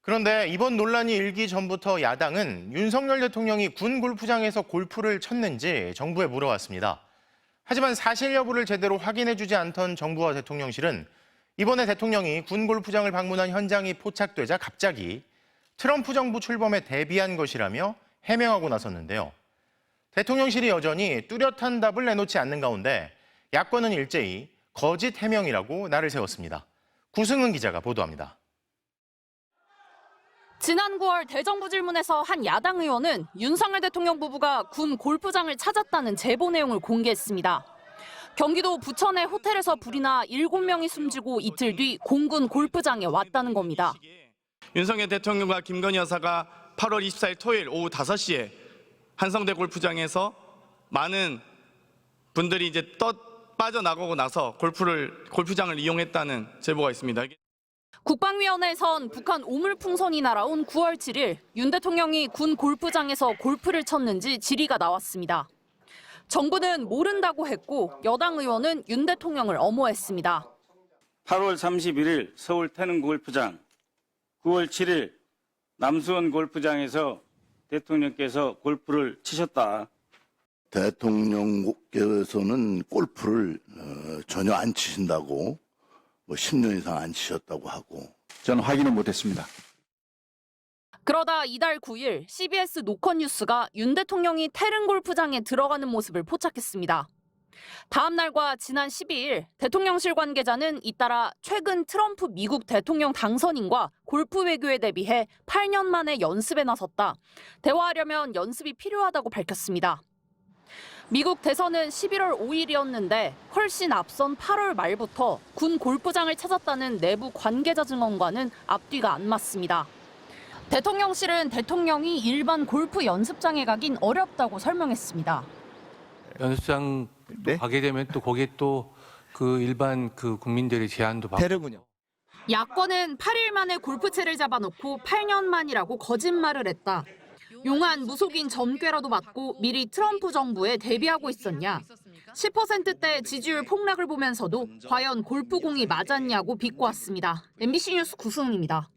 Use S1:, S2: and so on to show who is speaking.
S1: 그런데 이번 논란이 일기 전부터 야당은 윤석열 대통령이 군 골프장에서 골프를 쳤는지 정부에 물어왔습니다. 하지만 사실 여부를 제대로 확인해주지 않던 정부와 대통령실은 이번에 대통령이 군 골프장을 방문한 현장이 포착되자 갑자기 트럼프 정부 출범에 대비한 것이라며 해명하고 나섰는데요. 대통령실이 여전히 뚜렷한 답을 내놓지 않는 가운데 야권은 일제히 거짓 해명이라고 날을 세웠습니다. 구승은 기자가 보도합니다.
S2: 지난 9월 대정부 질문에서 한 야당 의원은 윤석열 대통령 부부가 군 골프장을 찾았다는 제보 내용을 공개했습니다. 경기도 부천의 호텔에서 불이 나 7명이 숨지고 이틀 뒤 공군 골프장에 왔다는 겁니다.
S3: 윤석열 대통령과 김건희 여사가 8월 24일 토요일 오후 5시에 한성대 골프장에서 많은 분들이 이제 빠져나가고 나서 골프장을 이용했다는 제보가 있습니다.
S2: 국방위원회에선 북한 오물풍선이 날아온 9월 7일 윤 대통령이 군 골프장에서 골프를 쳤는지 질의가 나왔습니다. 정부는 모른다고 했고 여당 의원은 윤 대통령을 엄호했습니다.
S4: 8월 31일 서울 태릉 골프장, 9월 7일 남수원 골프장에서 대통령께서 골프를 치셨다.
S5: 대통령께서는 골프를 전혀 안 치신다고 10년 이상 안 치셨다고 하고
S6: 저는 확인은 못했습니다.
S2: 그러다 이달 9일 CBS 노컷 뉴스가 윤 대통령이 태릉 골프장에 들어가는 모습을 포착했습니다. 다음 날과 지난 12일 대통령실 관계자는 잇따라 최근 트럼프 미국 대통령 당선인과 골프 외교에 대비해 8년 만에 연습에 나섰다. 대화하려면 연습이 필요하다고 밝혔습니다. 미국 대선은 11월 5일이었는데 훨씬 앞선 8월 말부터 군 골프장을 찾았다는 내부 관계자 증언과는 앞뒤가 안 맞습니다. 대통령실은 대통령이 일반 골프 연습장에 가긴 어렵다고 설명했습니다.
S7: 연습장 가게 되면 또 거기에 또 그 일반 국민들의 제한도 받고.
S6: 태릉은요?
S2: 야권은 8일 만에 골프채를 잡아놓고 8년 만이라고 거짓말을 했다. 용한 무속인 점괘라도 맞고 미리 트럼프 정부에 대비하고 있었냐. 10%대 지지율 폭락을 보면서도 과연 골프공이 맞았냐고 비꼬았습니다. MBC 뉴스 구승훈입니다.